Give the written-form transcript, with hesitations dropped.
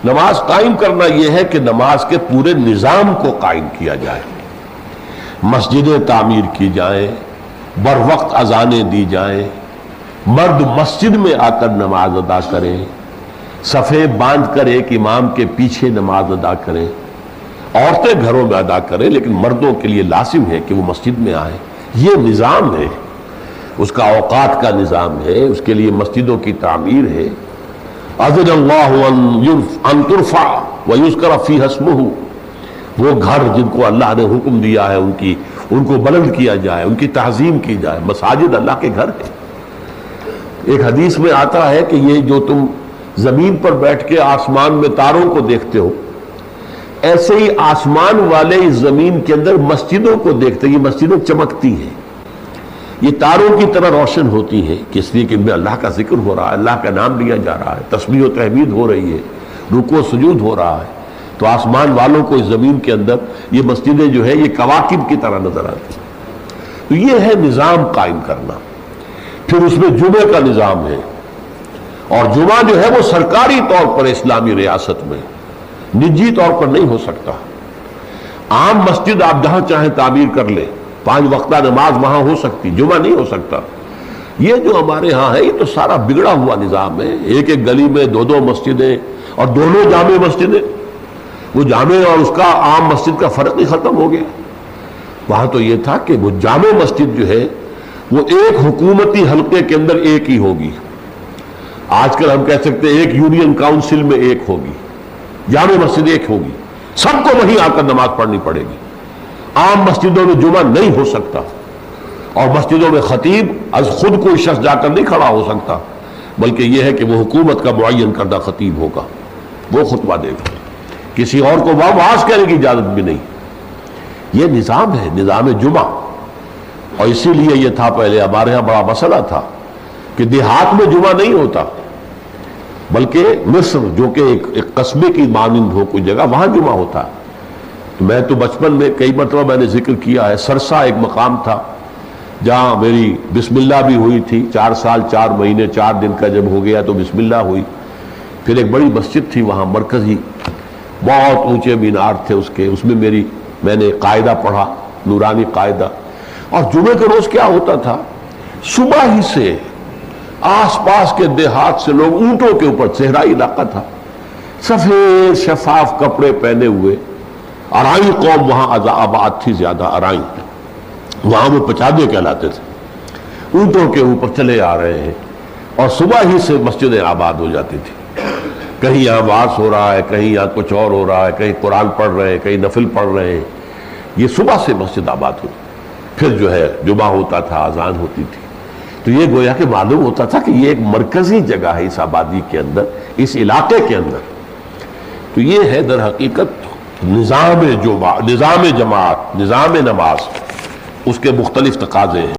نماز قائم کرنا یہ ہے کہ نماز کے پورے نظام کو قائم کیا جائے، مسجدیں تعمیر کی جائیں، بر وقت اذانیں دی جائیں، مرد مسجد میں آ کر نماز ادا کریں، صفیں باندھ کر ایک امام کے پیچھے نماز ادا کریں، عورتیں گھروں میں ادا کریں لیکن مردوں کے لیے لازم ہے کہ وہ مسجد میں آئیں۔ یہ نظام ہے، اس کا اوقات کا نظام ہے، اس کے لیے مسجدوں کی تعمیر ہے۔ اذن اللہ ان ترفع ویذکر فیہا اسمہ، وہ گھر جن کو اللہ نے حکم دیا ہے ان کو بلند کیا جائے، ان کی تعظیم کی جائے۔ مساجد اللہ کے گھر ہے۔ ایک حدیث میں آتا ہے کہ یہ جو تم زمین پر بیٹھ کے آسمان میں تاروں کو دیکھتے ہو، ایسے ہی آسمان والے اس زمین کے اندر مسجدوں کو دیکھتے ہیں۔ یہ مسجدیں چمکتی ہیں، یہ تاروں کی طرح روشن ہوتی ہیں، اس لیے کہ ان میں اللہ کا ذکر ہو رہا ہے، اللہ کا نام لیا جا رہا ہے، تسبیح و تحمید ہو رہی ہے، رکوع و سجود ہو رہا ہے۔ تو آسمان والوں کو اس زمین کے اندر یہ مسجدیں جو ہے یہ کواکب کی طرح نظر آتی ہیں۔ تو یہ ہے نظام قائم کرنا۔ پھر اس میں جمعے کا نظام ہے، اور جمعہ جو ہے وہ سرکاری طور پر اسلامی ریاست میں، نجی طور پر نہیں ہو سکتا۔ عام مسجد آپ جہاں چاہیں تعمیر کر لیں، 5 وقتہ نماز وہاں ہو سکتی، جمعہ نہیں ہو سکتا۔ یہ جو ہمارے ہاں ہے یہ تو سارا بگڑا ہوا نظام ہے۔ ایک ایک گلی میں 2 مسجدیں، اور دونوں جامع مسجدیں۔ وہ جامع اور اس کا عام مسجد کا فرق ہی ختم ہو گیا۔ وہاں تو یہ تھا کہ وہ جامع مسجد جو ہے وہ ایک حکومتی حلقے کے اندر ایک ہی ہوگی۔ آج کل ہم کہہ سکتے ہیں ایک یونین کاؤنسل میں ایک ہوگی، جامع مسجد ایک ہوگی، سب کو وہیں آ کر نماز پڑھنی پڑے گی۔ عام مسجدوں میں جمعہ نہیں ہو سکتا، اور مسجدوں میں خطیب از خود کوئی شخص جا کر نہیں کھڑا ہو سکتا، بلکہ یہ ہے کہ وہ حکومت کا معین کردہ خطیب ہوگا، وہ خطبہ دے گا، کسی اور کو واز کہنے کی اجازت بھی نہیں۔ یہ نظام ہے، نظام جمعہ۔ اور اسی لیے یہ تھا پہلے ہمارے ہاں بڑا مسئلہ تھا کہ دیہات میں جمعہ نہیں ہوتا، بلکہ مصر جو کہ ایک قصبے کی مانند ہو کوئی جگہ، وہاں جمعہ ہوتا ہے۔ تو میں تو بچپن میں کئی مرتبہ میں نے ذکر کیا ہے، سرسا ایک مقام تھا جہاں میری بسم اللہ بھی ہوئی تھی، 4 سال 4 مہینے 4 دن کا جب ہو گیا تو بسم اللہ ہوئی۔ پھر ایک بڑی مسجد تھی وہاں مرکزی، بہت اونچے مینار تھے اس میں میں نے قاعدہ پڑھا، نورانی قاعدہ۔ اور جمعے کے روز کیا ہوتا تھا، صبح ہی سے آس پاس کے دیہات سے لوگ اونٹوں کے اوپر، صحرائی علاقہ تھا، سفید شفاف کپڑے پہنے ہوئے، ارائی قوم وہاں آباد تھی زیادہ، ارائی، وہاں وہ پچادے کہلاتے تھے، اونٹوں کے اوپر چلے آ رہے ہیں، اور صبح ہی سے مسجدیں آباد ہو جاتی تھی۔ کہیں یہاں واعظ ہو رہا ہے، کہیں یہاں کچھ اور ہو رہا ہے، کہیں قرآن پڑھ رہے ہیں، کہیں نفل پڑھ رہے ہیں۔ یہ صبح سے مسجد آباد ہوتی، پھر جو ہے جمعہ ہوتا تھا، اذان ہوتی تھی۔ تو یہ گویا کہ معلوم ہوتا تھا کہ یہ ایک مرکزی جگہ ہے اس آبادی کے اندر، اس علاقے کے اندر۔ تو یہ ہے در حقیقت نظام جماعت، نظام نماز، اس کے مختلف تقاضے ہیں۔